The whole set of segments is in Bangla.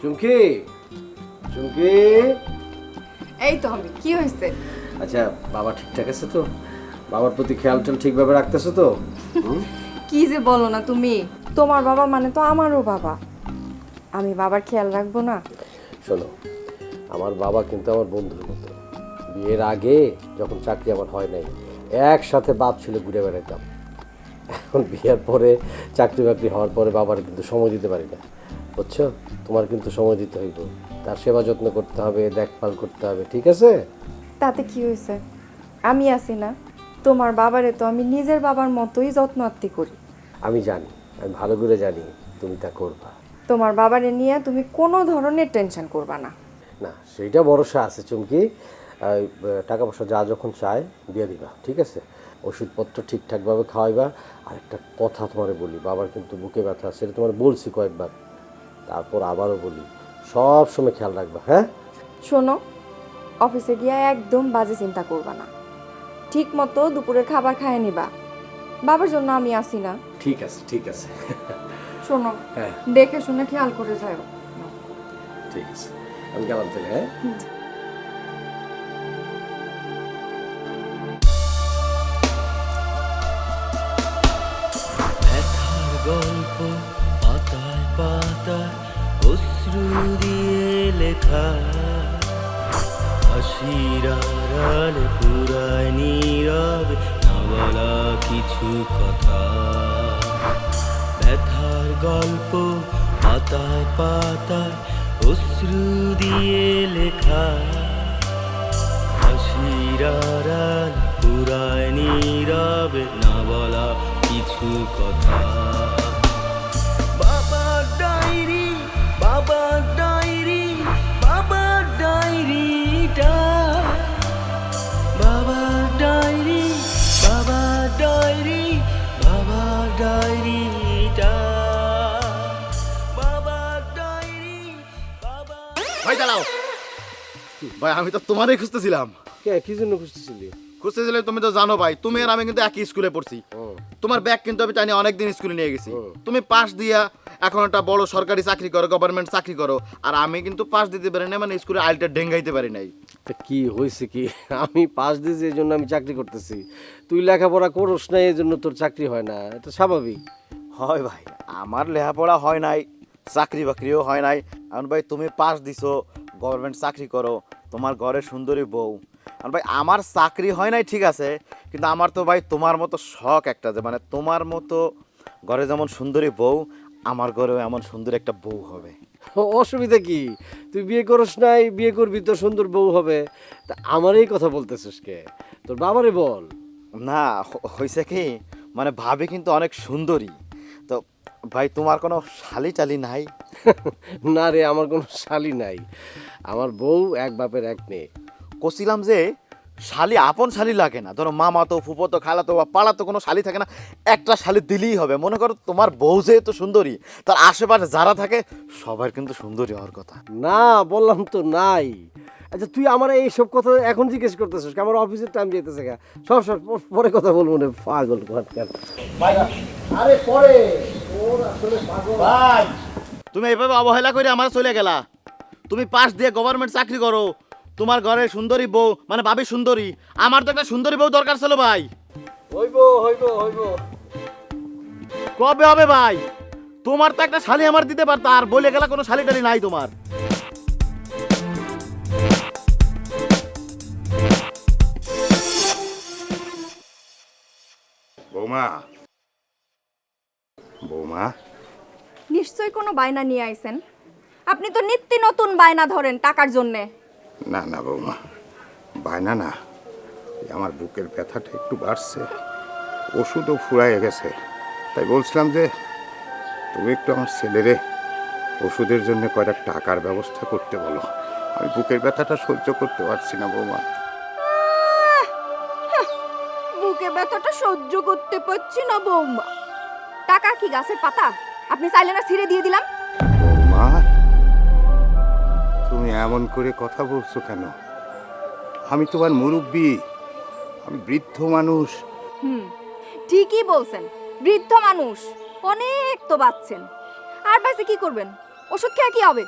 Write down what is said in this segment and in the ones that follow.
চুমকি, চুমকি। এই তো আমি, কি হয়েছে? আচ্ছা, বাবা ঠিকঠাক আছে তো? বাবার প্রতি খেয়াল টেয়াল ঠিকভাবে রাখতেছো তো? কি যে বলো না তুমি, তোমার বাবা মানে তো আমারও বাবা, আমি বাবার খেয়াল রাখবো না? শোনো, আমার বাবা কিন্তু আমার বন্ধুর মতো। বিয়ের আগে যখন চাকরি আমার হয় নাই, একসাথে বাপ ছেলে ঘুরে বেড়াতাম। এখন বিয়ের পরে চাকরি বাকরি হওয়ার পরে বাবার কিন্তু সময় দিতে পারি না, বুঝছো? তোমার কিন্তু সময় দিতে হইব, তার সেবা যত্ন করতে হবে, দেখভাল করতে হবে, ঠিক আছে? তাতে কি হয়েছে, আমি আছি না? তোমার বাবারে তো আমি নিজের বাবার মতোই যত্ন আত্তি করি। আমি জানি, আমি ভালো করে জানি তুমি তা করবা। তোমার বাবারে নিয়ে তুমি কোনো ধরনের টেনশন করবা না। না, সেইটা ভরসা আছে চুমকি। টাকা পয়সা যা যখন চায় দিয়ে দিবা, ঠিক আছে? ওষুধপত্র ঠিকঠাকভাবে খাওয়াইবা। আর একটা কথা তোমারে বলি, বাবার কিন্তু বুকে ব্যথা, সেটা তোমার বলছি কয়েকবার, তারপর আবারও বলি, সব সময় খেয়াল রাখবা, হ্যাঁ? শোনো, অফিসে গিয়ে একদম বাজে চিন্তা করবা না, ঠিক মতো দুপুরের খাবার খায় নিবা, বাবার জন্য আমি আসি না। ঠিক আছে, ঠিক আছে। শোনো, হ্যাঁ, দেখে শুনে খেয়াল করে যাও। ঠিক আছে, আমি গেলাম তাহলে, হ্যাঁ? ব্যথার গল্প পাতায় পাতায় অশ্রু দিয়ে লেখা, হাসির আড়ালে পুরায় নীরবে না বলা কিছু কথা। ব্যথার গল্প পাতায় পাতায় অশ্রু দিয়ে লেখা, হাসির আড়াল পুরায় নীরবে না বলা কিছু কথা। বাবার ডায়েরি, বাবার ডায়েরি, বাবার ডায়েরিটা, বাবার ডায়েরি, বাবার ডায়েরি, বাবার ডায়েরিটা, বাবার ডায়েরি, বাবা। ভাই দাঁড়াও ভাই, আমি তো তোমারই খুঁজতেছিলাম। কে, কি জন্য খুঁজতেছিলি? খুঁজতেছিলে, তুমি তো জানো ভাই, তুমি আর আমি কিন্তু একই স্কুলে পড়ছি। তোমার ব্যাগ কিন্তু আমি টানি অনেকদিন স্কুলে নিয়ে গেছি। তুমি পাস দিয়া এখন একটা বড় সরকারি চাকরি করো, গভর্নমেন্ট চাকরি করো, আর আমি কিন্তু পাস দিতে পারি না, মানে স্কুলে আইলটা ডেঙ্গাইতে পারি নাই। তা কি হয়েছে কি? আমি পাস দিয়েছি এই জন্য আমি চাকরি করতেছি, তুই লেখাপড়া করস না এই জন্য তোর চাকরি হয় না, এটা স্বাভাবিক। হয় ভাই, আমার লেখাপড়া হয় নাই, চাকরি বাকরিও হয় নাই। এখন ভাই তুমি পাস দিছো, গভর্নমেন্ট চাকরি করো, তোমার ঘরে সুন্দরী বউ। আর ভাই আমার চাকরি হয় নাই ঠিক আছে, কিন্তু আমার তো ভাই তোমার মতো শখ একটা, যে মানে তোমার মতো ঘরে যেমন সুন্দরী বউ, আমার ঘরেও এমন সুন্দর একটা বউ হবে। অসুবিধা কি? তুই বিয়ে করস নাই, বিয়ে করবি, তোর সুন্দর বউ হবে। তা আমার এই কথা বলতেছিস কে? তোর বাবারে বল। না, হয়েছে কি, মানে ভাবি কিন্তু অনেক সুন্দরী। তো ভাই তোমার কোনো শালি টালি নাই? না রে, আমার কোনো শালি নাই, আমার বউ এক বাপের এক মেয়ে। কছিলাম যে শালি আপন শালি লাগে না, ধরো মামা তো, ফুফো তো, খালা তো বা পাড়া তো কোনো শালি থাকে না, একটা শালি দিলেই হবে। মনে করো তোমার বউ যেহেতু সুন্দরী, তার আশেপাশে যারা থাকে সবার কিন্তু সুন্দরী হওয়ার কথা। না, বললাম তো নাই। আচ্ছা, তুই আমার এইসব কথা এখন জিজ্ঞেস করতেছিস? আমার অফিসের টাইম যেতেছে, সব সব পরে কথা বলবো না, পাগল ঘটকার। আরে পরে, ওর আসলে পাগল। ভাই তুমি এইভাবে অবহেলা করে আমার চলে গেলা। তুমি পাশ দিয়ে গভর্নমেন্ট চাকরি করো, তোমার ঘরে সুন্দরী বউ, মানে ভাবি সুন্দরী, আমার তো একটা সুন্দরী বউ দরকার ছিল ভাই। হইব হইব হইব। কবে হবে ভাই? তোমার তো একটা শালি আমার দিতে পারতা, আর বলে গেলা কোনো শালি টালি নাই তোমার। বৌমা, বৌমা, নিশ্চয়ই কোনো বায়না নিয়ে আইছেন, আপনি তো নিত্য নতুন বায়না ধরেন টাকার জন্যে। না না বৌমা, বায়না না, এই আমার বুকের ব্যথাটা একটু বাড়ছে, ওষুধও ফুরাইয়ে গেছে, তাই বলছিলাম যে তুমি একটু আমার ছেলেরে ওষুধের জন্য কয়টা টাকার ব্যবস্থা করতে বলো। আমি বুকের ব্যথাটা সহ্য করতে পারছি না বৌমা। বুকে ব্যথাটা সহ্য করতে পারছি না বৌমা? টাকা কি গাছের পাতা? আপনি চাইলে না ছিঁড়ে দিয়ে দিলাম। বৌমা, তুমি এমন করে কথা বলছো কেন? আমি তোমার মুরব্বী, আমি বৃদ্ধ মানুষ। ঠিকই বলছেন, বৃদ্ধ মানুষ, অনেক তো বাঁচছেন, আর বাঁচে কি করবেন? ওষুধ খেয়ে কি হবে?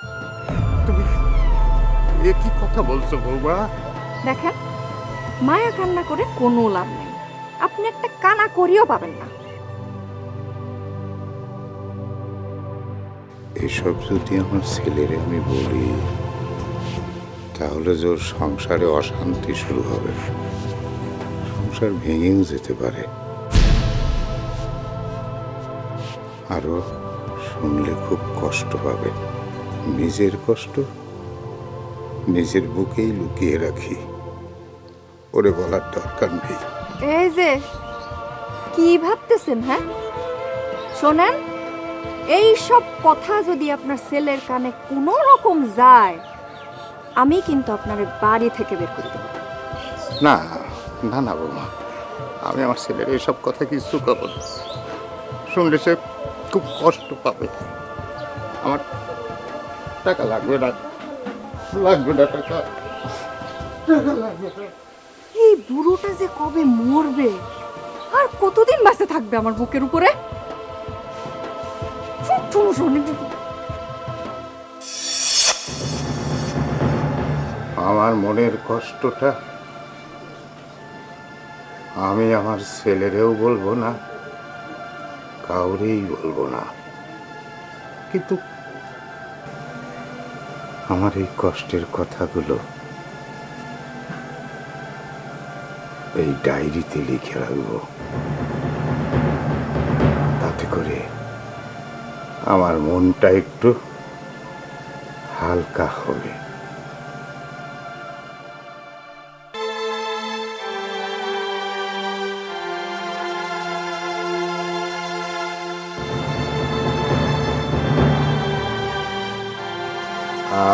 এ কি কথা বলছো বৌমা? দেখেন, মায়া কান্না করে কোনো লাভ নেই, আপনি একটা কানা করিও পাবেন না। এসব যদি আমার ছেলেরে আমি বলি, তাহলে যে ওর সংসারে অশান্তি শুরু হবে, সংসার ভেঙেও যেতে পারে। আরো শুনলে খুব কষ্ট পাবে। নিজের কষ্ট নিজের বুকেই লুকিয়ে রাখি, ওরে বলার দরকার নেই। এই যে কি ভাবতেছেন? হ্যাঁ শোনেন, এই সব কথা যদি আপনার ছেলের কানে কোনো রকম যায়, আমি কিন্তু আপনার বাড়ি থেকে বের করে দেবো। না না না বৌমা, আমি আমার ছেলের এসব কথা কিছু করব না। শুনলে সে খুব কষ্ট পাবে। আমার টাকা লাগবে না, লাগবে না টাকা, টাকা লাগবে না। এই বুড়োটা যে কবে মরবে আর কতদিন বাঁচে থাকবে আমার বুকের উপরে? আমার মনের কষ্টটা আমি আমার ছেলেরেও বলবো না, কাউরেই বলবো না। কিন্তু আমার এই কষ্টের কথাগুলো এই ডায়েরিতে লিখে রাখবো, তাতে করে আমার মনটা একটু হালকা হবে।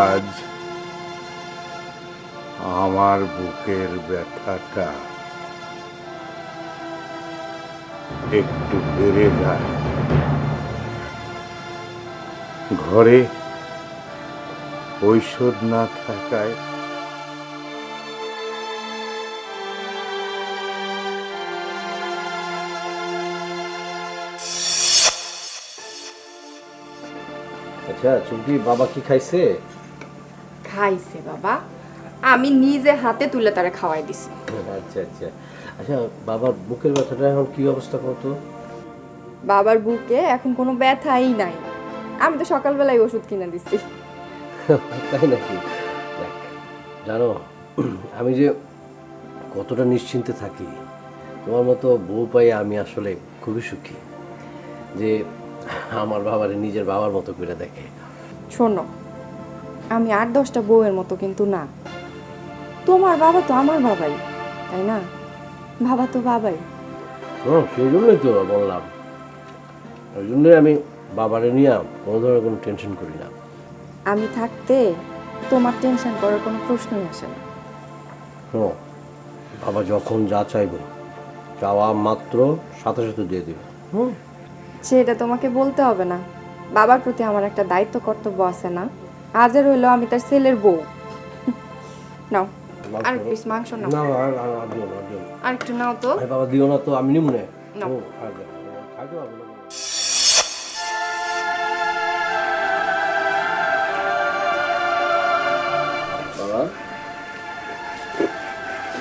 আজ আমার বুকের ব্যথাটা একটু বেড়ে যায়। ঘরে ঔষধ না থাকায় আচ্ছা চুমকি, বাবা কি খাইছে? খাইছে বাবা, আমি নিজে হাতে তুলে তারে খাওয়াই দিছি। আচ্ছা আচ্ছা আচ্ছা, বাবার বুকের ব্যথাটা এখন কি অবস্থা করতো? বাবার বুকে এখন কোনো ব্যথাই নাই, আমি তো সকালবেলায় ওষুধ কিনে দিচ্ছি। তাই নাকি? দেখ, জানো আমি যে কতটা নিশ্চিন্তে থাকি, তোমার মতো বউ পাই আমি আসলে খুবই সুখী যে আমার বাবারে নিজের বাবার মতো করে দেখে। শোনো, আমি 8-10টা বউয়ের মতো কিন্তু না। তোমার বাবা তো আমার বাবাই, তাই না? বাবা তো বাবাই। সেই জন্যই তো বললাম, ওই জন্যই আমি বাবারে নিয়ে কোনো ধরনের কোনো টেনশন করি না। আমি থাকতে তোমার টেনশন করার কোনো প্রশ্নই আসে না। শোনো, বাবা যখন যা চাইবে, চাওয়া মাত্র সাথে সাথে দিয়ে দেবে। সেটা তোমাকে বলতে হবে না, বাবার প্রতি আমার একটা দায়িত্ব কর্তব্য আছে না? আজের হইলো আমি তার ছেলের বউ। নাও আর পিস মাংস নাও। না আর দিও না, দিও না। আর একটু নাও তো। আরে বাবা দিও না তো, আমি নিব না। নাও। খাইতে পারবো না। বাবা,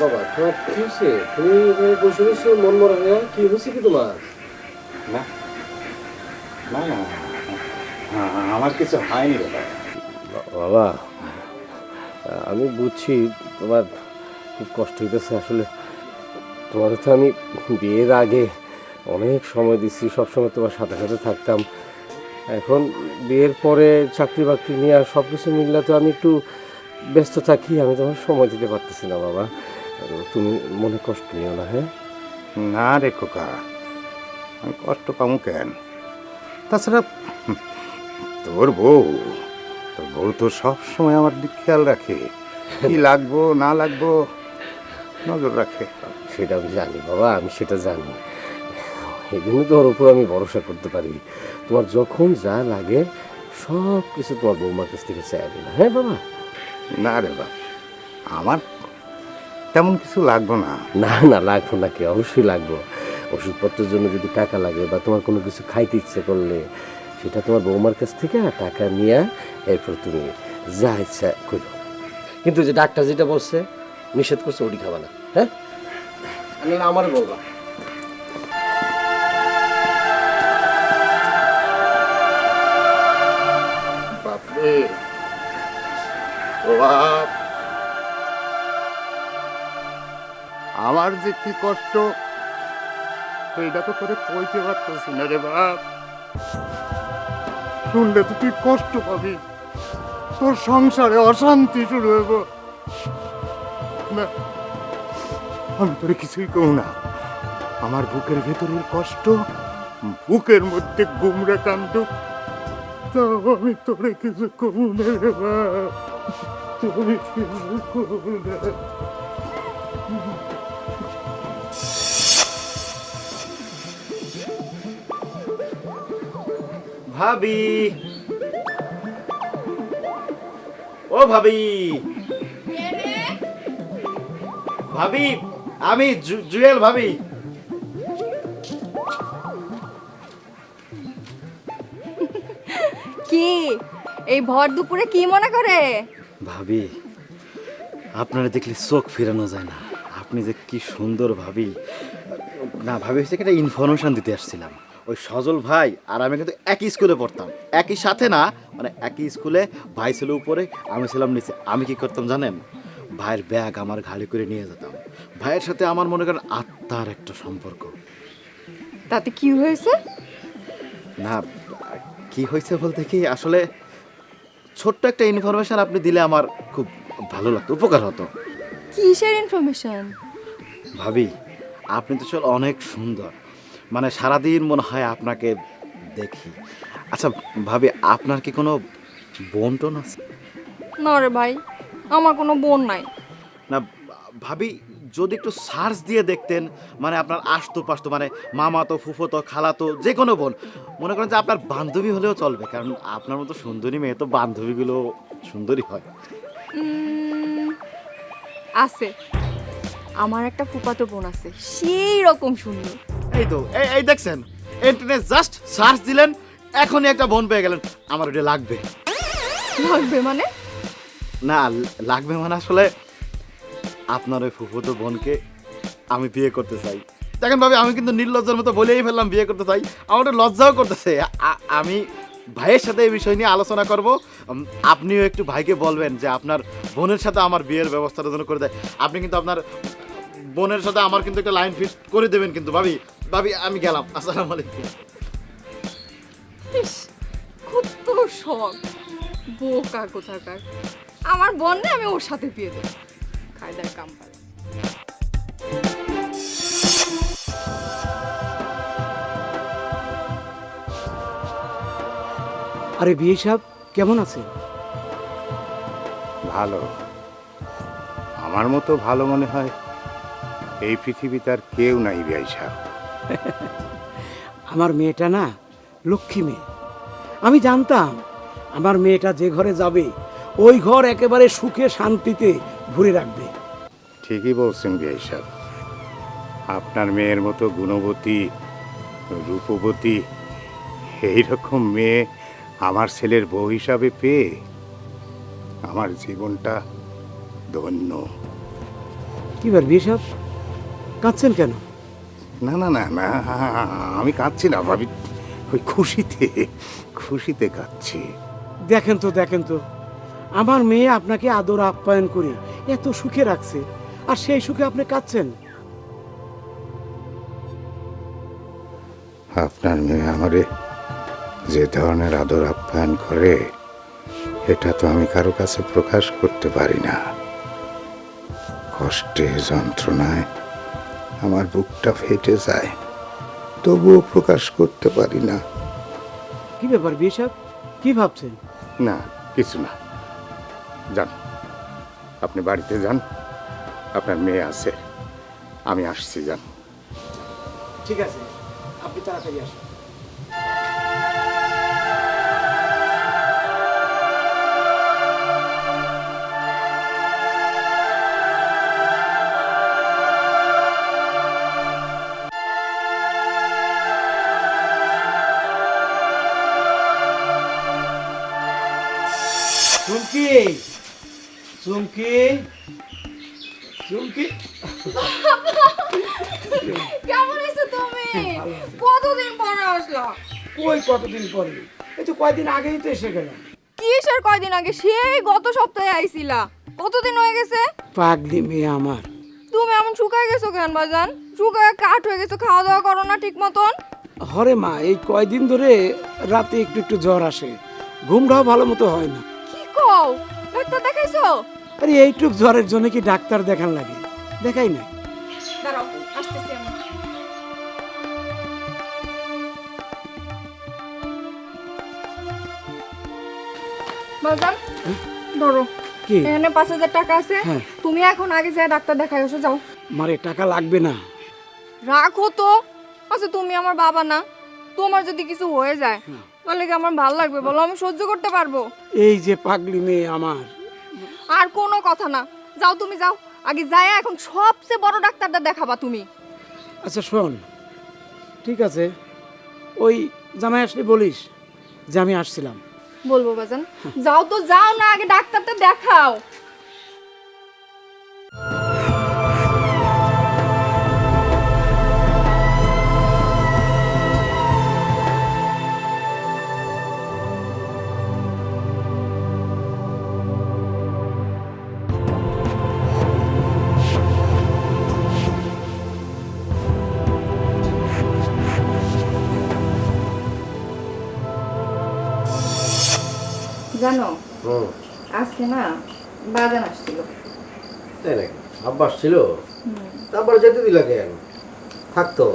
বাবা তোমার কি হয়েছে? তুমি এখানে বসে বসে মন মরা হয়ে, কি হয়েছে কি তোমার? না না না, আমার কিছু হয়নি রে বাবা। বাবা, আমি বুঝছি তোমার খুব কষ্ট হইতেছে। আসলে তোমার তো আমি বিয়ের আগে অনেক সময় দিচ্ছি, সবসময় তোমার সাথে সাথে থাকতাম। এখন বিয়ের পরে চাকরি বাকরি নিয়ে আর সব কিছু মিললে তো আমি একটু ব্যস্ত থাকি, আমি তোমার সময় দিতে পারতেছি না বাবা। তুমি মনে কষ্ট নিও না। হ্যাঁ না রে খোকা, আমি কষ্ট পাবো কেন? তাছাড়া তোর বউ তো সব সময় আমার দিক খেয়াল রাখে, কি লাগবো না লাগবো নজর রাখে। সেটা আমি জানি বাবা, আমি সেটা জানি। এই জন্য তো ওর উপর আমি ভরসা করতে পারি। তোমার যখন যা লাগে সব কিছু তোমার বৌমার কাছ থেকে চাই না। হ্যাঁ বাবা? না রে বাবা, আমার তেমন কিছু লাগবো না। না না, লাগবো না কি, অবশ্যই লাগবো। ওষুধপত্রের জন্য যদি টাকা লাগে বা তোমার কোনো কিছু খাইতে ইচ্ছে করলে, সেটা তোমার বৌমার কাছ থেকে টাকা নিয়ে এরপর তুমি যা ইচ্ছা করো। কিন্তু যে ডাক্তার যেটা বলছে নিষেধ করছে ওটি খাবা না, হ্যাঁ? না আমার বলবা। বাপরে ও বাপ, আমার যে কি কষ্ট এইটা তো করে কইতে পারতেছি না রে বাপ। শুনলে তো তুই কষ্ট পাবি, তোর সংসারে অশান্তি শুরু হইব না। আমি তোরে কিছুই কম না, আমার বুকের ভেতরের কষ্ট বুকের মধ্যে গুমড়ে কান্দ, তাও আমি তোরে কিছু কম না রে বাপ, তুমি কিছু কম না। ভাবি, ও ভাবি, ভাবি আমি জুয়েল ভাবি। কি এই ভর দুপুরে কি মনে করে? ভাবি আপনারা দেখলে চোখ ফেরানো যায় না, আপনি যে কি সুন্দর ভাবি। না ভাবি, হচ্ছে একটা ইনফরমেশন দিতে আসছিলাম। ওই সজল ভাই আর আমি কিন্তু একই স্কুলে পড়তাম, একই সাথে না, মানে একই স্কুলে। ভাই ছিল উপরে, আমি ছিলাম নিচে। আমি কি করতাম জানেন? ভাইয়ের ব্যাগ আমার ঘাড়ি করে নিয়ে যেতাম। ভাইয়ের সাথে আমার মনে করেন আত্মার একটা সম্পর্ক। তাতে কি হয়েছে? না কি হয়েছে বলতে কি, আসলে ছোট্ট একটা ইনফরমেশন আপনি দিলে আমার খুব ভালো লাগতো, উপকার হতো। কিসের ইনফরমেশন? ভাবি আপনি তো চল অনেক সুন্দর, মানে সারাদিন মনে হয় আপনাকে দেখি। আচ্ছা ভাবি, আপনার কি কোনো বোন টোন আছে? না রে ভাই, আমার কোনো বোন নাই। না ভাবি, যদি একটু সার্চ দিয়ে দেখতেন, মানে আপনার আস্তো পাস্তো, মানে মামা তো, ফুফো তো, খালা তো, যে কোনো বোন, মনে করেন যে আপনার বান্ধবী হলেও চলবে, কারণ আপনার মতো সুন্দরী মেয়ে তো বান্ধবীগুলো সুন্দরী হয়। আছে, আমার একটা ফুফাতো বোন আছে, সেই রকম সুন্দর। এই তো এই দেখছেন, ইন্টারনেট জাস্ট সার্চ দিলেন, এখনই একটা বোন পেয়ে গেলেন। আমার ওটা লাগবে। লাগবে মানে? না লাগবে মানে আসলে আপনার ওই ফুফুতো বোনকে আমি বিয়ে করতে চাই। দেখেন ভাবি, আমি কিন্তু নির্লজ্জার মতো বলেই ফেললাম বিয়ে করতে চাই। আমার ওটা লজ্জাও করতেছে। আমি ভাইয়ের সাথে এই বিষয় নিয়ে আলোচনা করব। আপনিও একটু ভাইকে বলবেন যে আপনার বোনের সাথে আমার বিয়ের ব্যবস্থাটা যেন করে দেয়। আপনি কিন্তু আপনার বোনের সাথে আমার কিন্তু একটা লাইন ফিক্স করে দেবেন কিন্তু ভাবি। ভাবি আমি গেলাম, আসসালামু আলাইকুম। ইস, কত শখ, বোকা কোথাকার। আমার বোন না, আমি ওর সাথে বিয়ে দেব, কায়দার কাম পারে। আরে বিয়ে সাহেব, কেমন আছেন? ভালো, আমার মতো ভালো মনে হয় এই পৃথিবীতে আর কেউ নাই ভাই সাহেব। আমার মেয়েটা না লক্ষ্মী মেয়ে। আমি জানতাম আমার মেয়েটা যে ঘরে যাবে ওই ঘর একেবারে সুখে শান্তিতে ভরে রাখবে। ঠিকই বলছেন ভাই সাহেব, আপনার মেয়ের মতো গুণবতী, রূপবতী এইরকম মেয়ে আমার ছেলের বউ হিসাবে পেয়ে আমার জীবনটা ধন্য। কি বার বিয়ে সাহেব, কাঁদছেন কেন? না না না না, আমি কাঁদছি না ভাবি, ওই খুশিতে খুশিতে কাঁদছি। দেখেন তো আমার মেয়ে আপনাকে আদর আপ্যায়ন করে এত সুখে রাখছে, আর সেই সুখে আপনি কাঁদছেন। আপনার মেয়ে আমারে যে ধরনের আদর আপ্যায়ন করে এটা তো আমি কারো কাছে প্রকাশ করতে পারি না। কষ্টে যন্ত্রণায় আমার বুকটা ফেটে যায়, তবুও প্রকাশ করতে পারি না। কি ব্যাপার বিয়ে সাহেব, কি ভাবছেন? না কিছু না, যান আপনি বাড়িতে যান, আপনার মেয়ে আছে, আমি আসছি, যান। ঠিক আছে, আপনি তাড়াতাড়ি আসুন। চুমকি, চুমকি চুমকি কেমন আছো তুমি? কতদিন পরে আসলা? কই কতদিন পরে? এই তো কয়দিন আগেই তো এসে গেলাম। কিসের কয়দিন আগে? সেই গত সপ্তাহে আইছিলা। কতদিন হয়ে গেছে? পাগলি মেয়ে আমার। তুমি এমন শুকায় গেছো কেন বাজান? শুকায় কাঠ হয়ে গেছো, খাওয়া দাওয়া করো না ঠিক মতন? হরে মা, এই কয়দিন ধরে রাতে একটু একটু জ্বর আসে, ঘুমটাও ভালো মতো হয় না। কি কও? ডাক্তার দেখাইছো? আরে এইটুক জ্বরের জন্য কি ডাক্তার দেখান লাগে? দেখাই না। দাঁড়াও, আসতেছি আমি। বাজান, ধরো। কি? এখানে 5,000 টাকা আছে। হ্যাঁ। তুমি এখন আগে যা ডাক্তার দেখাই এসো, যাও। মারে টাকা লাগবে না। রাখো তো। আচ্ছা, তুমি আমার বাবা না? তোমার যদি কিছু হয়ে যায় তাহলে কি আমার ভালো লাগবে বলো? আমি সহ্য করতে পারবো? এই যে পাগলি মেয়ে আমার। আর কোনো কথা না, যাও তুমি যাও। আগে যাই, এখন সবচেয়ে বড় ডাক্তারটা দেখাবা তুমি। আচ্ছা শোন, ঠিক আছে, ওই জামাই আসলে বলিস যে আমি আসছিলাম। বলবো বাজান। যাও তো, যাও না, আগে ডাক্তারটা দেখাও। জানো, হুম, আজকে না বাজান আসছিল। তাই নাকি? আব্বাস ছিল? তারপরে যেতে দিলা কেন? থাকতো।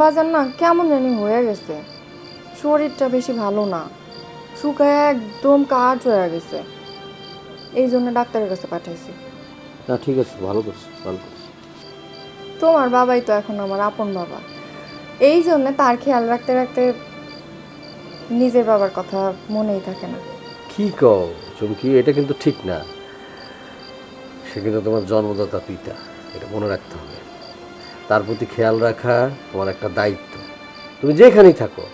বাজান না কেমন জানি হয়ে গেছে, শরীরটা বেশি ভালো না, শুকায় একদম কাঠ হয়ে গেছে। এই জন্য ডাক্তারের কাছে পাঠাইছি। না ঠিক আছে, ভালো করছো, ভালো করছো। তোমার বাবাই তো এখন আমার আপন বাবা, এই জন্য তার খেয়াল রাখতে রাখতে নিজের বাবার কথা মনেই থাকে না। কি কও চুমকি, এটা কিন্তু ঠিক না। সে কিন্তু তোমার জন্মদাতা পিতা, এটা মনে রাখতে হবে। তার প্রতি খেয়াল রাখা তোমার একটা দায়িত্ব, তুমি যেখানেই থাকো।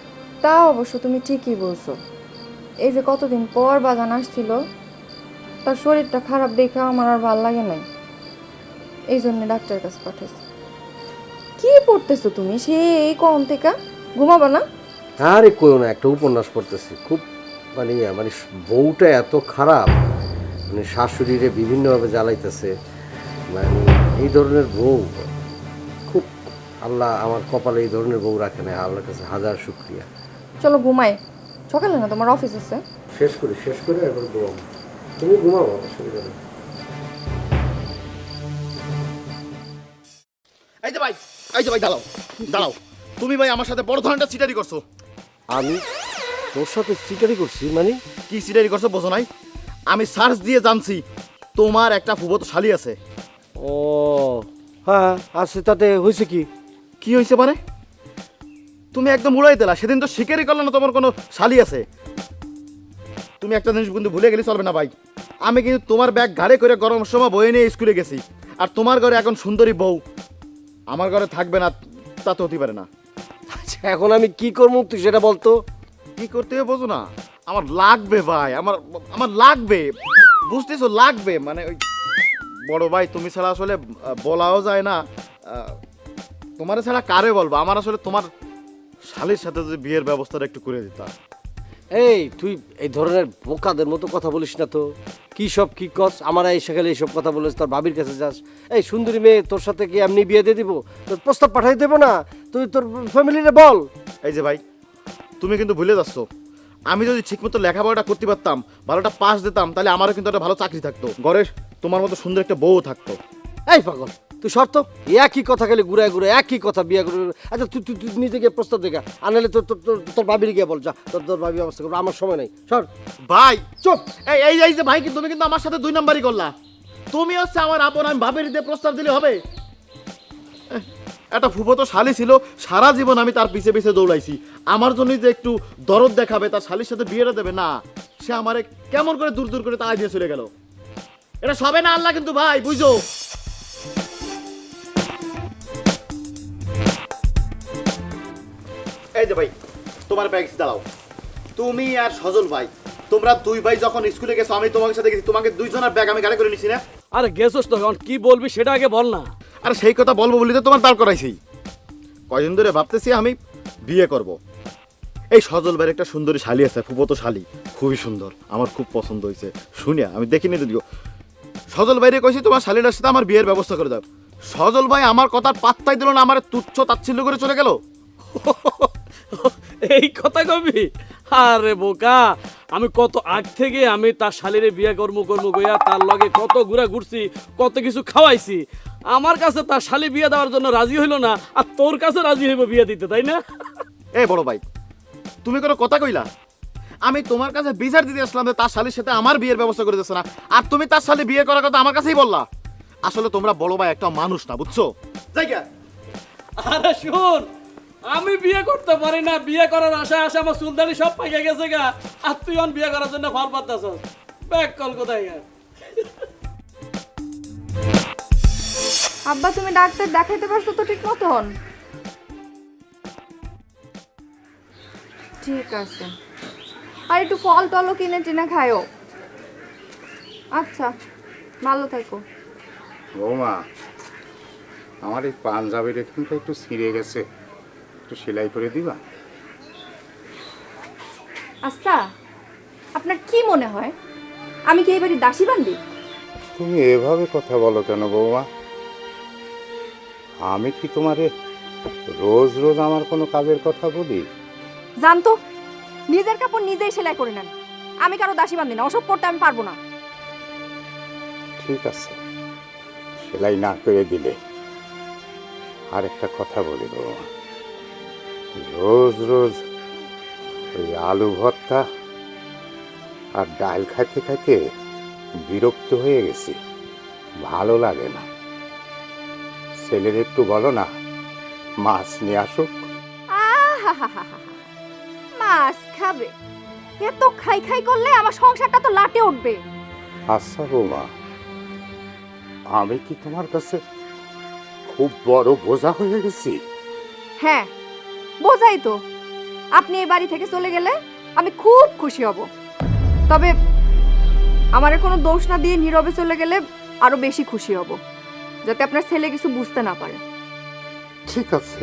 তা অবশ্য তুমি ঠিকই বলছো। এই যে কতদিন পর বাজান আসছিল, তার শরীরটা খারাপ দেখে আমার আর ভাল লাগে নাই, এই জন্য ডাক্তারের কাছে পাঠাইছি। কি পড়তেছো তুমি সেই কখন থেকে? ঘুমাবা না? আরে কইও না, একটা উপন্যাস পড়তেছি। খুব মানে মানে বউটা এত খারাপ, মানে শাশুড়িরে বিভিন্নভাবে জ্বালাইতেছে। মানে এই ধরনের বউ খুব, আল্লাহ আমার কপালে এই ধরনের বউ রাখে না। আল্লাহর কাছে হাজার শুকরিয়া। চলো ঘুমাই, সকালে না তোমার অফিস আছে। শেষ করে এবার ঘুমাবো। তুমি ঘুমাবো, অসুবিধা নেই। এই যে ভাই, এই যে ভাই, দাঁড়াও দাঁড়াও। তুমি ভাই আমার সাথে বড় ধরনের চিটারি করছো। আমি তোর সাথে চিটারি করছি? মানে কি চিটারি করছো বোঝো নাই? আমি সার্চ দিয়ে জানছি তোমার একটা ফুফতো শালি আছে। ও হ্যাঁ আছে, তাতে হয়েছে কি? কি হয়েছে মানে? তুমি একদম উড়াই দিলা। সেদিন তো স্বীকারই করলে না তোমার কোনো শালি আছে। তুমি একটা জিনিস কিন্তু ভুলে গেলে চলবে না ভাই। আমি কিন্তু তোমার ব্যাগ ঘাড়ে করে গরমের সময় বয়ে নিয়ে স্কুলে গেছি, আর তোমার ঘরে এখন সুন্দরী বউ আমার ঘরে থাকবে না, তা তো হতে পারে না। আচ্ছা, এখন আমি কি করবো তুই সেটা বলতো। কি করতে হবে বোঝো না? আমার লাগবে ভাই, আমার আমার লাগবে, বুঝতেছো? লাগবে মানে ওই বড় ভাই, তুমি ছাড়া আসলে বলাও যায় না। তোমার ছাড়া কারে বলবো? আমার আসলে তোমার শালির সাথে যদি বিয়ের ব্যবস্থাটা একটু করে দিতাম। এই তুই এই ধরনের বোকাদের মতো কথা বলিস না তো। কি সব কি কস? আমার এই সকালে এইসব কথা বলিস, তোর ভাবির কাছে যাস। এই সুন্দরী মেয়ে তোর সাথে কি এমনি বিয়ে দিয়ে দিব? তোর প্রস্তাব পাঠাই দেবো না? তুই তোর ফ্যামিলিরে বল। এই যে ভাই, তুমি কিন্তু ভুলে যাচ্ছ, আমি যদি ঠিকমতো লেখাপড়াটা করতে পারতাম, ভালোটা পাস দিতাম, তাহলে আমারও কিন্তু একটা ভালো চাকরি থাকতো, ঘরে তোমার মতো সুন্দর একটা বউ থাকতো। এই পাগল, তুই শর্ত একই কথা গেলে ঘুরায় একই কথা বিয়ে করে। আচ্ছা তুই তুই তুই নিজে গিয়ে প্রস্তাব দেখা, আনালে তোর তোর ভাবির গিয়ে বল, যা তোর ভাবি অবস্থা করবো, আমার সময় নেই। সর ভাই চুপ। এই যে ভাই, তুমি কিন্তু আমার সাথে 2 নাম্বারই করলা। তুমি হচ্ছে আমার আপন, আমি ভাবের দিয়ে প্রস্তাব দিলে হবে? একটা ফুফতো শালি ছিল, সারা জীবন আমি তার পিছে পিছে দৌড়াইছি। আমার জন্যই যে একটু দরদ দেখাবে, তার শালির সাথে বিয়েটা দেবে না, সে আমারে কেমন করে দূর দূর করে তাড়া দিয়ে চলে গেল। এটা সবে না আল্লাহ কিন্তু ভাই, বুঝছো? এই যে ভাই, তোমার ব্যাগ দাঁড়াও। তুমি আর সজল ভাই তোমরা দুই ভাই যখন স্কুলে গেছো আমি তোমার সাথে গেছি, তোমাকে দুইজনের ব্যাগ আমি গাড়ি করে নিছি না? আরে গেছস তো, এখন কি বলবি সেটা আগে বল না। আর সেই কথা বলবো বলি তো তোমার দাঁড় করাইছি। কয়দিন ধরে ভাবতেছি আমি বিয়ে করব। এই সজল ভাইয়ের একটা সুন্দরী শালি আছে, ফুফতো শালি, খুবই সুন্দর, আমার খুব পছন্দ হয়েছে। শুনিয়া আমি দেখিনি যদিও, সজল ভাইরে কইছি তোমার শালিটার সাথে আমার বিয়ের ব্যবস্থা করে দাও। সজল ভাই আমার কথার পাত্তাই দিল না, আমার তুচ্ছ তাচ্ছিল্য করে চলে গেল। এই কথা কবি? আরে বোকা, আমি কত আগ থেকে আমি তার শালিরে বিয়ে করবো গইয়া তার লগে কত ঘুরা ঘুরছি, কত কিছু খাওয়াইছি। আমার কাছে তার শালি বিয়ে দেওয়ার জন্য রাজি হইল না, আর তোর কাছে রাজি হইব বিয়ে দিতে, তাই না? এ বড় ভাই, তুমি কোনো কথা কইলা? আমি তোমার কাছে বিচার দিতে আসলাম যে তার শালির সাথে আমার বিয়ের ব্যবস্থা করে দিচ্ছে না, আর তুমি তার শালি বিয়ে করার কথা আমার কাছেই বললা। আসলে তোমরা বড় ভাই একটা মানুষ না, বুঝছো? জায়গা আরে শুন, আমি বিয়ে করতে পারি না, বিয়ে করার আশায় আশা আমার সুলতানি সব পাইকে গেছে গা, আর তুই অন বিয়ে করার জন্য ফল পাতাছ। ব্যাক কল কোথায় গা? আব্বা তুমি ডাক্তার দেখাইতে পারছো তো ঠিক মতন? ঠিক আছে, আর একটু ফল টলও কিনে টিনে খায়ও। আচ্ছা, ভালো থাকো। বৌমা, আমার এই পাঞ্জাবের এখানটা একটু ছিঁড়ে গেছে, একটু সেলাই করে দিবা? আচ্ছা, আপনার কি মনে হয় আমি কি এবারে দাসী বান্দি? তুমি এভাবে কথা বলো কেন বৌমা? আমি কি তোমারে রোজ রোজ আমার কোনো কাজের কথা বলি? জানতো, নিজের কাপড় নিজেই সেলাই করে নেন। আমি কারো দাসী বান্দি না, ওসব করতে আমি পারবো না। ঠিক আছে, সেলাই না করে দিলে। আর একটা কথা বলি বৌমা, রোজ রোজ ওই আলু ভর্তা আর ডাল খাইতে খাইতে বিরক্ত হয়ে গেছি, ভালো লাগে না। ছেলের একটু বলো না মাছ নিয়ে আসুক। আহাহাহাহা, মাছ খাবে? এত খাই খাই করলে আমার সংসারটা তো লাটে উঠবে। আচ্ছা বৌমা, আমি কি তোমার কাছে খুব বড় বোঝা হয়ে গেছি? হ্যাঁ, বোঝাই তো। আপনি এই বাড়ি থেকে চলে গেলে আমি খুব খুশি হব, তবে আমারে কোনো দোষ না দিয়ে নীরবে চলে গেলে আরো বেশি খুশি হব, যাতে আপনার ছেলে কিছু বুঝতে না পারে। ঠিক আছে,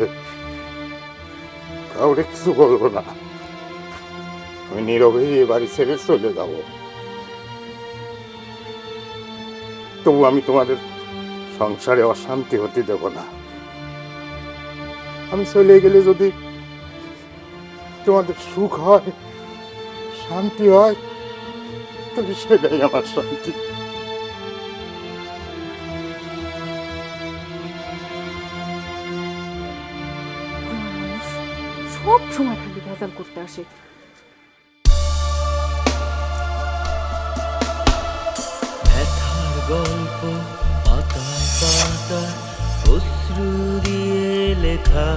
কাউরে কিছু বলবো না, আমি নীরবে এ বাড়ি ছেড়ে চলে যাব। তবু আমি তোমাদের সংসারে অশান্তি হতে দেব না। আমি চলে গেলে যদি তোমাদের সুখ হয়, শান্তি হয়, তবে সেটাই আমার শান্তি। সব সময় খালি ভেজাল করতে আসে। ব্যথার গল্প পাতায় পাতায় অশ্রু দিয়ে লেখা,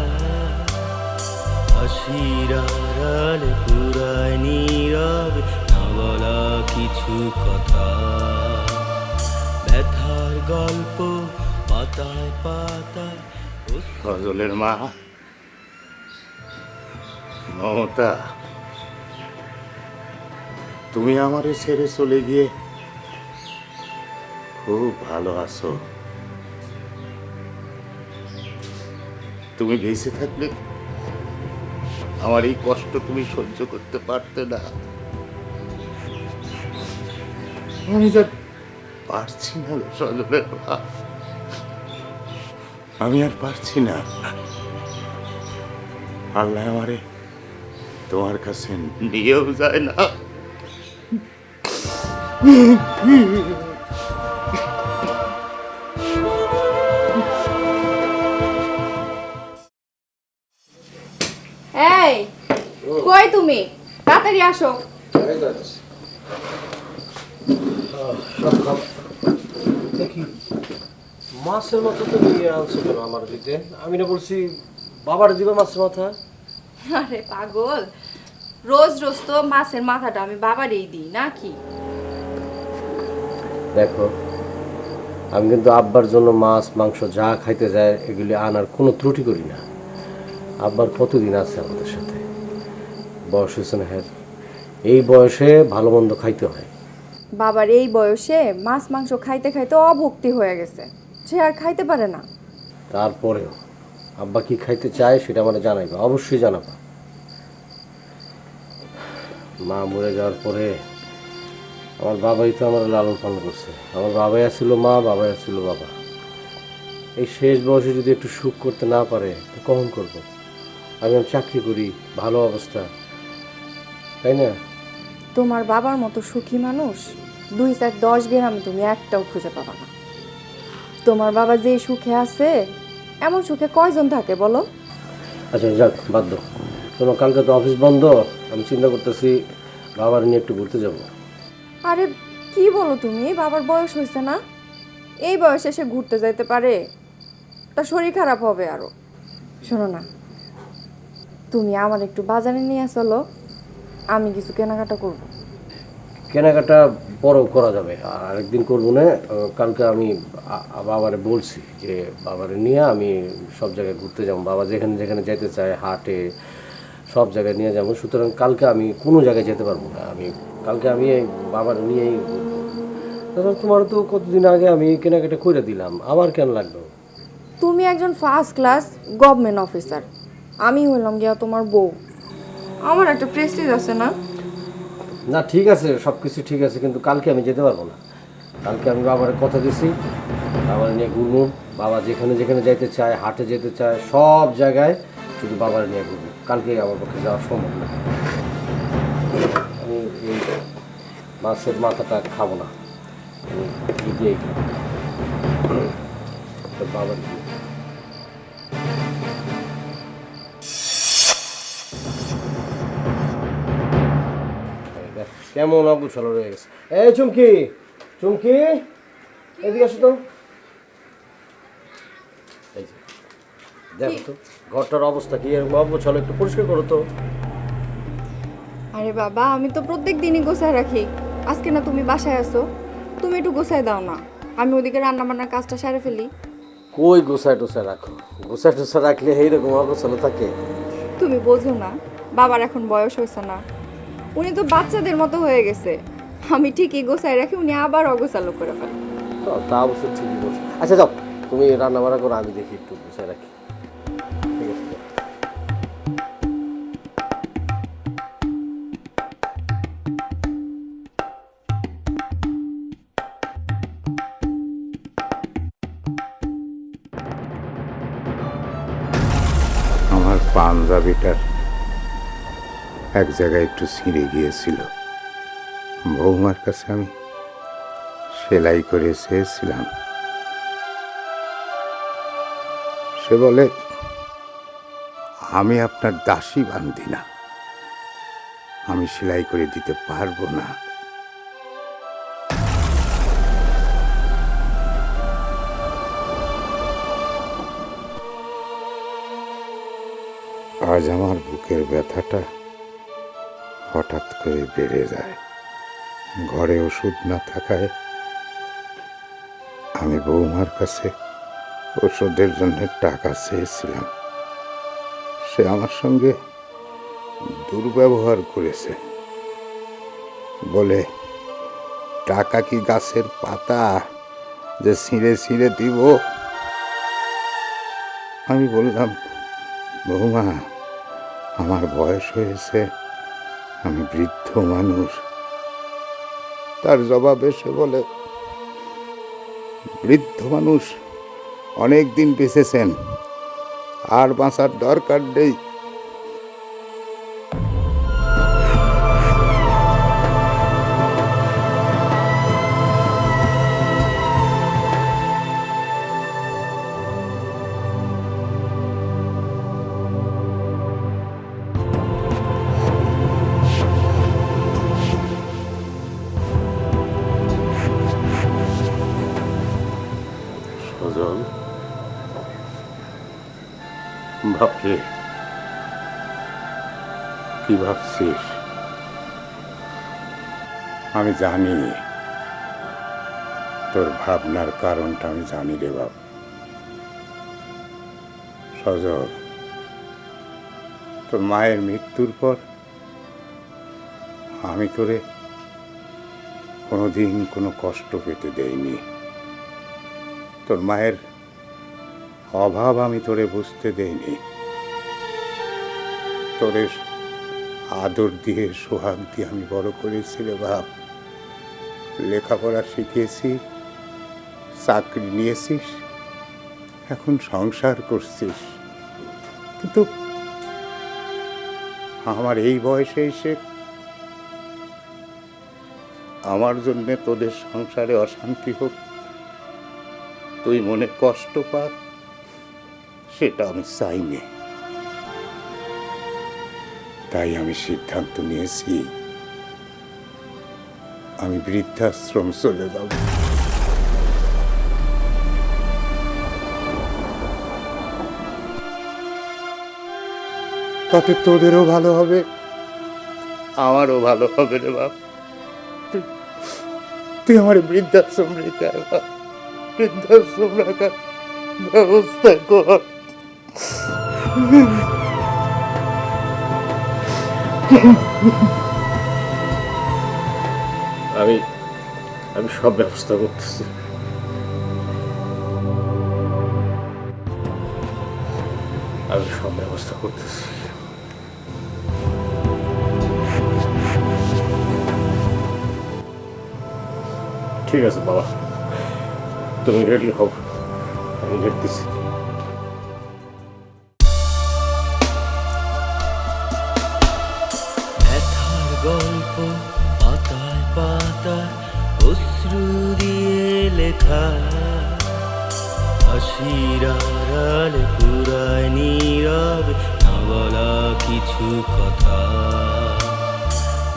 হাসির আড়ালে পুরায় নীরবে না বলা কিছু কথা। ব্যথার গল্প পাতায় পাতায় ফজলের মা মমতা, তুমি আমারে ছেড়ে চলে গিয়ে খুব ভালো আছো। তুমি বেঁচে থাকলে আমার এই কষ্ট তুমি সহ্য করতে পারতে না। আমি যা পারছি না সজলের মা, আমি আর পারছি না। আল্লাহ আমারে তোমার কাছে নিয়েও যায় না। এই কই তুমি? তাড়াতাড়ি আসো। মাছের মাথা তো নিয়ে আনছো কেন আমার দিতে? আমি না বলছি বাবার দিবে মাছের মাথা। আরে পাগল, রোজ রোজ তো মাছের মাথাটা আমি বাবারই দিই নাকি? দেখো, আমি কিন্তু আব্বার জন্য মাছ মাংস যা খাইতে যায় এগুলি আনার কোনো ত্রুটি করি না। আব্বার কতদিন আছে আমাদের সাথে, বয়স হয়েছে না, হ্যাঁ এই বয়সে ভালো মন্দ খাইতে হয়। বাবার এই বয়সে মাছ মাংস খাইতে খাইতে অভক্তি হয়ে গেছে, সে আর খাইতে পারে না। তারপরেও আব্বা কি খাইতে চায় সেটা মানে জানাইবা, অবশ্যই জানাবা। মা মরে যাওয়ার পরে আমার বাবাই তো আমার লালন পালন করছে। আমার বাবাই আসছিল মা, বাবাই আসছিল বাবা। এই শেষ বয়সে যদি একটু সুখ করতে না পারে তো কখন করবো? আমি চাকরি করি, ভালো অবস্থা, তাই না? তোমার বাবার মতো সুখী মানুষ 2-4-10 গ্রামে তুমি একটাও খুঁজে পাবা না। তোমার বাবা যে সুখে আছে এমন সুখে কয়জন থাকে বলো? আচ্ছা যাক, বাদ দাও। শোনো, কালকে তো অফিস বন্ধ, আমি চিন্তা করতেছি বাবার নিয়ে একটু ঘুরতে যাব। আরে কি বলো তুমি, বাবার বয়স হয়েছে না? এই বয়সে সে ঘুরতে যাইতে পারে? তার শরীর খারাপ হবে আরো। শোনো না, তুমি আমার একটু বাজারে নিয়ে চলো, আমি কিছু কেনাকাটা করব। কেনাকাটা পরও করা যাবে, আর আরেকদিন করবো না। কালকে আমি বাবারে বলছি যে বাবারে নিয়ে আমি সব জায়গায় ঘুরতে যাবো। বাবা যেখানে যেখানে যেতে চায়, হাটে, সব জায়গায় নিয়ে যাবো। সুতরাং কালকে আমি কোনো জায়গায় যেতে পারবো না। কালকে আমি এই বাবার নিয়েই ঘুরবো। তাছাড়া তোমার তো কতদিন আগে আমি কেনাকাটা করে দিলাম, আবার কেন লাগবে? তুমি একজন ফার্স্ট ক্লাস গভর্নমেন্ট অফিসার, আমি হইলাম গিয়া তোমার বউ। আমার একটা প্রেস্টিজ আছে না? না ঠিক আছে, সব কিছু ঠিক আছে, কিন্তু কালকে আমি যেতে পারবো না। কালকে আমি বাবার কথা দিছি, বাবার নিয়ে ঘুরবো। বাবা যেখানে যেখানে যাইতে চায়, হাটে যেতে চায়, সব জায়গায় শুধু বাবার নিয়ে ঘুরবো। কালকে আমার পক্ষে যাওয়া সম্ভব না। আমি এই মাছের মাথাটা খাবো না, আমি ঘি দিয়েই খাবো। তো বাবার কি কেমন অগুছালো রয়ে গেছে। এই চুমকি, চুমকি এদিকে আসো তো। এই যে দেখো তো ঘরটার অবস্থা কি, এরকম অগুছালো, একটু পরিষ্কার করো তো। আরে বাবা, আমি তো প্রত্যেক দিনই গোছায় রাখি। আজকে না তুমি বাসায় আসো, তুমি একটু গোছায় দাও না, আমি ওদিকে রান্না বান্নার কাজটা সেরে ফেলি। কই গোছায় টোছায় রাখো? গোছায় টোছায় রাখলে এইরকম অগোছালো থাকে? তুমি বোঝো না, বাবার এখন বয়স হয়েছে না, উনি তো বাচ্চাদের মতো হয়ে গেছে। আমি ঠিকই গোছায় রাখি, উনি আবার অগোছালো করে ফেলে। তা অবশ্য ঠিকই বলছো। আচ্ছা যাও, তুমি রান্না বান্না করো, আমি দেখি একটু গোছায় রাখি। ঠিক আছে। আমার পাঞ্জাবিটার এক জায়গায় একটু ছিঁড়ে গিয়েছিল। বৌমার কাছে আমি সেলাই করে চেয়েছিলাম, সে বলে আমি আপনার দাসী বান্ধি না, আমি সেলাই করে দিতে পারবো না। আজ আমার বুকের ব্যথাটা হঠাৎ করে বেড়ে যায়। ঘরে ওষুধ না থাকায় আমি বৌমার কাছে ওষুধের জন্য টাকা চেয়েছিলাম। সে আমার সঙ্গে দুর্ব্যবহার করেছে, বলে টাকা কি গাছের পাতা যে ছিঁড়ে ছিঁড়ে দিব? আমি বললাম, বৌমা আমার বয়স হয়েছে, আমি বৃদ্ধ মানুষ। তার জবাবে সে বলে, বৃদ্ধ মানুষ অনেক দিন বেঁচেছেন, আর বাঁচার দরকার নেই। সজল, ভাবছি কি ভাবছিস? আমি জানি তোর ভাবনার কারণটা, আমি জানি রে বাপ। সজল, তোর মায়ের মৃত্যুর পর আমি তোরে কোনোদিন কোনো কষ্ট পেতে দেইনি। তোর মায়ের অভাব আমি তোরে বুঝতে দেইনি। তোরে আদর দিয়ে সোহাগ দিয়ে আমি বড় করেছি রে বাপ। লেখাপড়া শিখিয়েছি, চাকরি নিয়েছিস, এখন সংসার করছিস। কিন্তু আমার এই বয়সে এসে আমার জন্যে তোদের সংসারে অশান্তি হোক, তুই মনে কষ্ট পা, সেটা আমি চাইনি। তাই আমি সিদ্ধান্ত নিয়েছি আমি বৃদ্ধাশ্রম চলে যাব। তাতে তোদেরও ভালো হবে, আমারও ভালো হবে রে বাপ। তুই আমার বৃদ্ধাশ্রম রেখে আয় বাপ, বৃদ্ধাশ্রম রাখার ব্যবস্থা কর। আমি আমি সব ব্যবস্থা করতেছি। আমি সব ব্যবস্থা করতেছি। ঠিক আছে বাবা, তুমি রেডি হও, আমি দেখতেছি। ব্যথার গল্প পাতায় পাতায় অশ্রু দিয়ে লেখা, হাসির আড়াল পুরায় নীরবে না বলা কিছু কথা।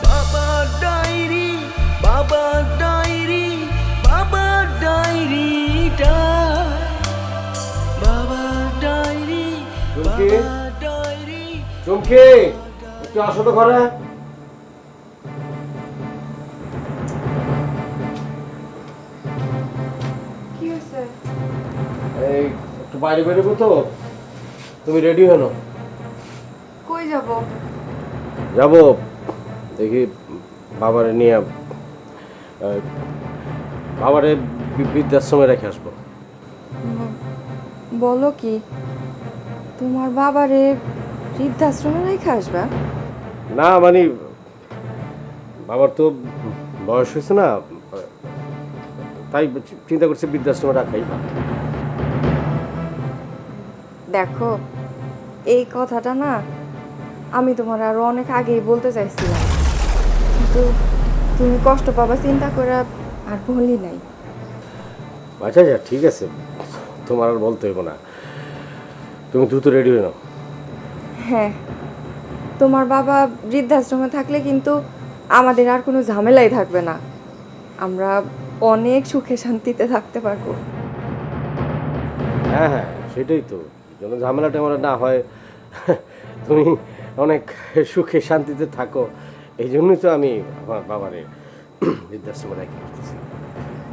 বাবার ডায়েরি, বাবার ডায়েরি, বাবার ডায়েরিটা, বাবার ডায়েরি, বাবার ডায়েরি। চুমকি, একটু আসো তো ঘরে। কি হয়েছে? এই একটু বাইরে বেরোবো তো, তুমি রেডি হলো? কই যাব? যাবো দেখি বাবারে নিয়ে, বাবারে বৃদ্ধাশ্রমে রেখে আসবো। বলো কি, তোমার বাবারে বৃদ্ধাশ্রমে রেখে আসবা? না মানে বাবার তো বয়স হয়েছে না, তাই চিন্তা করছি বৃদ্ধাশ্রমে রাখাই ভালো। দেখো, এই কথাটা না আমি তোমার আরো অনেক আগেই বলতে চাইছিলাম, কিন্তু তুমি কষ্ট পাবা চিন্তা করে আর বলি নাই। আচ্ছা আচ্ছা ঠিক আছে, তোমার আর বলতে হইব না, তুমি দ্রুত রেডি হয়ে নাও। হ্যাঁ, তোমার বাবা বৃদ্ধাশ্রমে থাকলে কিন্তু আমাদের আর কোনো ঝামেলাই থাকবে না, আমরা অনেক সুখে শান্তিতে থাকতে পারবো। হ্যাঁ হ্যাঁ সেটাই তো, যেন ঝামেলা টামেলা না হয়, তুমি অনেক সুখে শান্তিতে থাকো, এই জন্যই তো আমি আমার বাবারে বৃদ্ধাশ্রমে রেখে আসতেছি।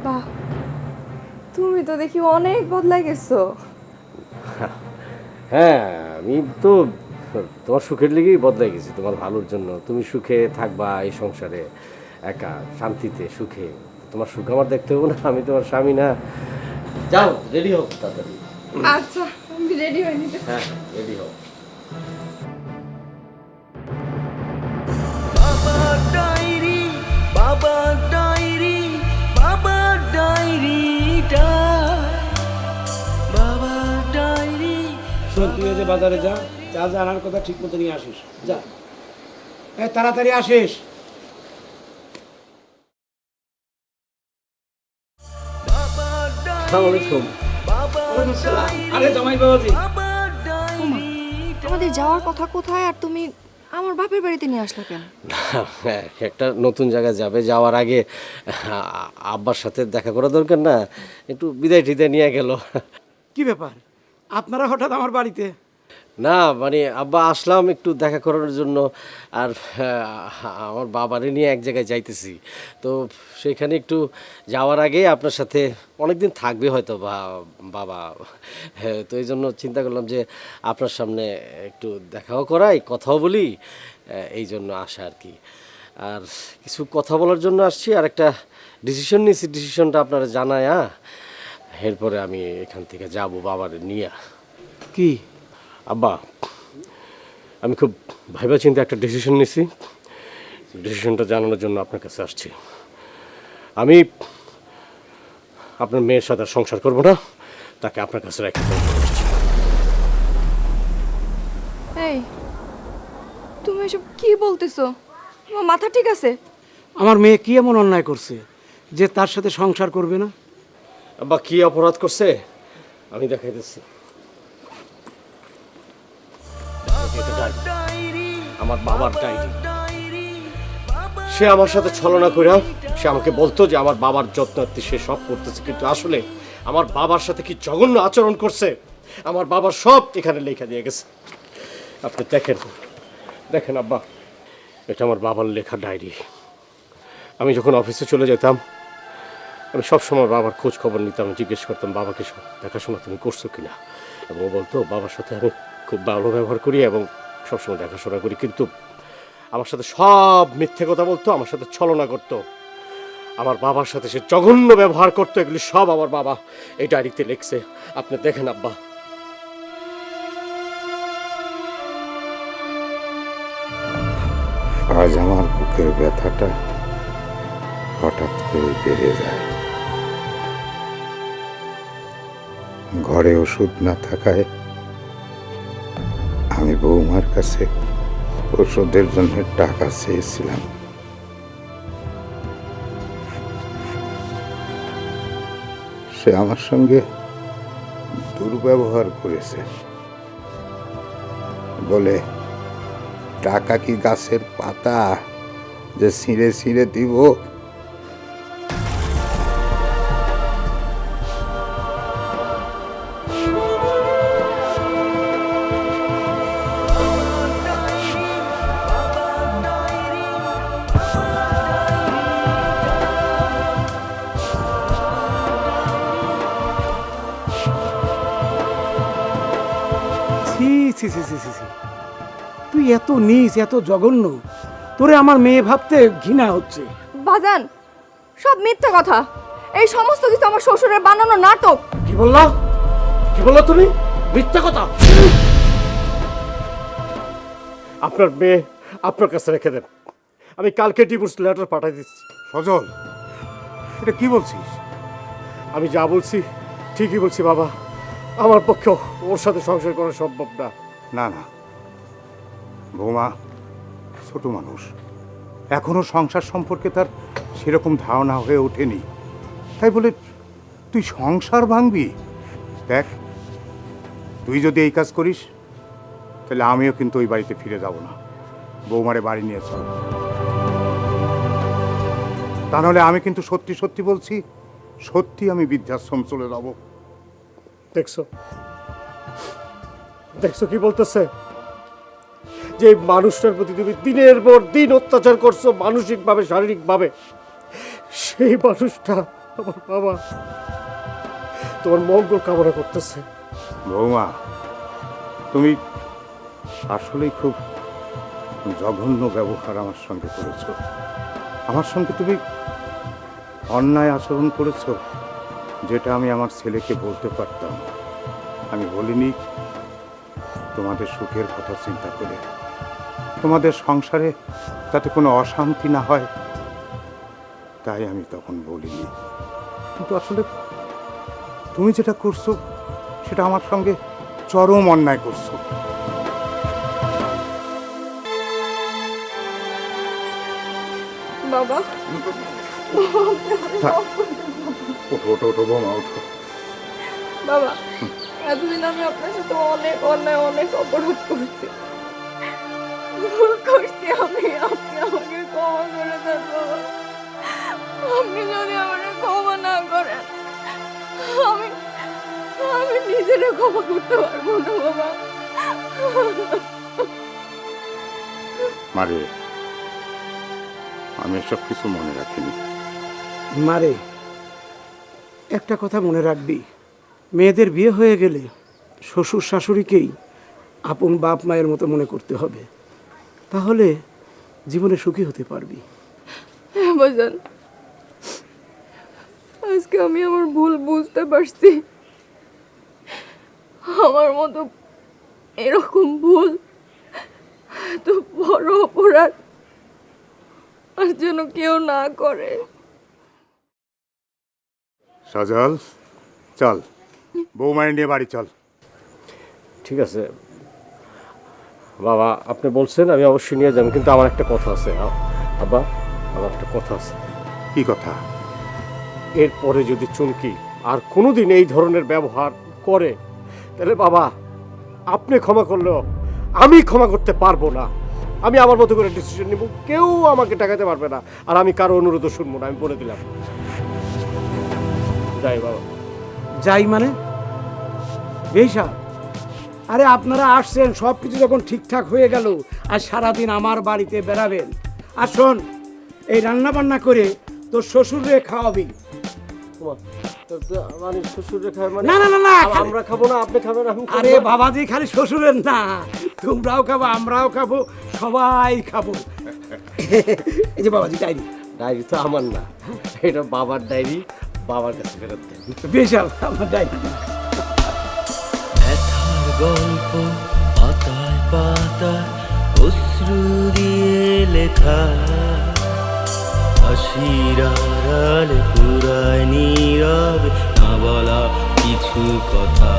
বাহ, তুমি তো দেখি অনেক বদলাই গেছো। হ্যাঁ আমি তো তোমার সুখের লেগেই বদলাই গেছি, তোমার ভালোর জন্য। তুমি সুখে থাকবা এই সংসারে, একা শান্তিতে সুখে, তোমার সুখ আমার দেখতে হবে না? আমি তোমার স্বামী না? যাও রেডি হোক তাড়াতাড়ি। আচ্ছা, আমি রেডি হয়ে নিতে। হ্যাঁ রেডি হোক। বাবার ডায়েরি, বাবার ডায়েরি, বাবার ডায়েরিটা, বাবার ডায়েরি। শোন, তুই যে বাজারে যা, যা যা আনার কথা ঠিক মতো নিয়ে আসিস, যা তাড়াতাড়ি আসিস। আসসালামু আলাইকুম। আরে জামাই বাবাজি, আমাদের যাওয়ার কথা কোথায়, আর তুমি আমার বাপের বাড়িতে নিয়ে আসলে কেন? হ্যাঁ, একটা নতুন জায়গায় যাবে, যাওয়ার আগে আব্বার সাথে দেখা করা দরকার না, একটু বিদায় টিদায় নিয়ে গেল। কি ব্যাপার আপনারা হঠাৎ আমার বাড়িতে? না মানে আব্বা আসলাম একটু দেখা করার জন্য, আর আমার বাবারে নিয়ে এক জায়গায় যাইতেছি, তো সেখানে একটু যাওয়ার আগে আপনার সাথে অনেকদিন থাকবে হয়তো বাবা, হ্যাঁ, তো এই জন্য চিন্তা করলাম যে আপনার সামনে একটু দেখাও করাই, কথাও বলি, এই জন্য আসা আর কি। আর কিছু কথা বলার জন্য আসছি, আর একটা ডিসিশন নিয়েছি, ডিসিশনটা আপনারা জানায়। এরপরে আমি এখান থেকে যাব বাবার নিয়ে। কি? আব্বা, আমি খুব ভাইবা চিন্তা একটা ডিসিশন নিয়েছি। ডিসিশনটা জানানোর জন্য আপনার কাছে আসছি। আমি আপনার মেয়ের সাথে আর সংসার করব না, তাকে আপনার কাছে রেখে দেবো। এই তুমি এসব কি বলতেছো? তোমার মাথা ঠিক আছে? আমার মেয়ে কি এমন অন্যায় করছে যে তার সাথে সংসার করবে না? আব্বা, কি অপরাধ করছে আমি দেখাই দিচ্ছি। আমার বাবার ডায়েরি। সে আমার সাথে ছলনা করে সে আমাকে বলতো যে আমার বাবার যত্নার্থী সে সব করতেছে, কিন্তু আসলে আমার বাবার সাথে কি জঘন্য আচরণ করছে আমার বাবার সব এখানে লেখা দিয়ে গেছে। আপনি দেখেন, দেখেন আব্বা, এটা আমার বাবার লেখা ডায়েরি। আমি যখন অফিসে চলে যেতাম আমি সবসময় বাবার খোঁজ খবর নিতাম, জিজ্ঞেস করতাম বাবাকে দেখাশোনা তুমি করছো কিনা, এবং ও বলতো বাবার সাথে আমি খুব ভালো ব্যবহার করি এবং সবসময় দেখাশোনা করি, কিন্তু আমার সাথে সব মিথ্যে কথা বলতো, আমার সাথে ছলনা করতো, আমার বাবার সাথে সে জঘন্য ব্যবহার করতো। এগুলি সব আমার বাবা এই ডায়েরিতে লিখছে। আপনি দেখেন আব্বা। আজ আমার বুকের ব্যথাটা হঠাৎ করে বেড়ে যায়। ঘরে ওষুধ না থাকায় আমি বৌমার কাছে ওষুধের জন্য টাকা চেয়েছিলাম। সে আমার সঙ্গে দুর্ব্যবহার করেছে, বলে টাকা কি গাছের পাতা যে ছিঁড়ে ছিঁড়ে দিব? ছি ছি ছি ছি ছি ছি। তুই এত নীচ, এত জঘন্য, তোরে আমার মেয়ে ভাবতে ঘৃণা হচ্ছে। বাজান, সব মিথ্যা কথা। এই সমস্ত কিছু আমার শ্বশুরের বানানো নাটক। কি বললা? কি বললা তুমি? মিথ্যা কথা। আপনার মেয়ে আপনার কাছে রেখে দেন, আমি কালকে ডিভোর্স লেটার পাঠিয়ে দিচ্ছি। সজল, এটা কি বলছিস? আমি যা বলছি ঠিকই বলছি বাবা, আমার পক্ষে ওর সাথে সংসার করা সম্ভব না। না না বৌমা ছোট মানুষ, এখনো সংসার সম্পর্কে তার সেরকম ধারণা হয়ে ওঠেনি, তাই বলে তুই সংসার ভাঙবি? দেখ, তুই যদি এই কাজ করিস তাহলে আমিও কিন্তু ওই বাড়িতে ফিরে যাব না। বৌমারে বাড়ি নিয়ে চল, তা নাহলে আমি কিন্তু সত্যি সত্যি বলছি, সত্যি আমি বৃদ্ধাশ্রম চলে যাব। দেখছো, দেখছো কি বলতেছে? যে মানুষটার প্রতি তুমি দিনের পর দিন অত্যাচার করছো মানসিকভাবে, শারীরিকভাবে, সেই মানুষটা আমার বাবা তোমার মঙ্গল কামনা করতেছে। বৌমা, তুমি আসলেই খুব জঘন্য ব্যবহার আমার সঙ্গে করেছো। আমার সঙ্গে তুমি অন্যায় আচরণ করেছো, যেটা আমি আমার ছেলেকে বলতে পারতাম। আমি বলিনি তোমাদের সুখের কথা চিন্তা করে, তোমাদের সংসারে যাতে কোনো অশান্তি না হয়, তাই আমি তখন বলিনি। কিন্তু আসলে তুমি যেটা করছো সেটা আমার সঙ্গে চরম অন্যায় করছো। বাবা, ওঠো ওঠো ওঠো বৌমা, ওঠো। বাবা, এতদিন আমি আপনার সাথে অনেক অন্যায়, অনেক অপরাধ করছি। ভুল করছি আমি, আপনি আমাকে ক্ষমা করে দেন বাবা। আপনি যদি আমাকে ক্ষমা না করেন, আমি আমি নিজেরও ক্ষমা করতে পারবো না বাবা। মারে, আমি এসব কিছু মনে রাখিনি। মারে, একটা কথা মনে রাখবি, মেয়েদের বিয়ে হয়ে গেলে শ্বশুর শাশুড়িকেই আপন বাপ মায়ের মতো মনে করতে হবে, তাহলে জীবনে সুখী হতে পারবি। হ্যাঁ বাজান, আজকে আমি আমার ভুল বুঝতে পারছি। আমার মতো এরকম ভুল, তো বড় অপরাধ আর যেন কেউ না করে। সজল, চল বৌমায় নিয়ে বাড়ি চল। ঠিক আছে বাবা, আপনি বলছেন, আমি অবশ্যই নিয়ে যাবো, কিন্তু আমার একটা কথা আছে আব্বা, আমার একটা কথা আছে। কি কথা? এরপরে যদি চুমকি আর কোনোদিন এই ধরনের ব্যবহার করে, তাহলে বাবা আপনি ক্ষমা করলেও আমি ক্ষমা করতে পারবো না। আমি আমার মতো করে ডিসিশন নিব, কেউ আমাকে টাকাতে পারবে না, আর আমি কারো অনুরোধও শুনবো না, আমি বলে দিলাম। যাই বাবা। যাই মানে? বেশা, আরে আপনারা আসছেন, সব কিছু যখন ঠিকঠাক হয়ে গেল, আর সারাদিন আমার বাড়িতে বেড়াবেন। আর শোন, এই রান্না বান্না করে তোর শ্বশুরে খাওয়াবি। মানে শ্বশুরে খায় মানে? না না না না, আমরা খাবো না, আপনি খাবেন, আমি খাবো আরে না? বাবাজি, খালি শ্বশুরের না, তোমরাও খাবো, আমরাও খাবো, সবাই খাবো। এই যে বাবাজি ডায়েরি। ডায়েরি তো আমার না, এটা বাবার ডায়েরি, বাবার কাছে ফেরত দেন। বিশাল আমার ডায়েরি। ব্যথার গল্প পাতায় পাতায় অশ্রু দিয়ে লেখা, হাসির আড়ালে পুরায় নীরবে না বলা কিছু কথা।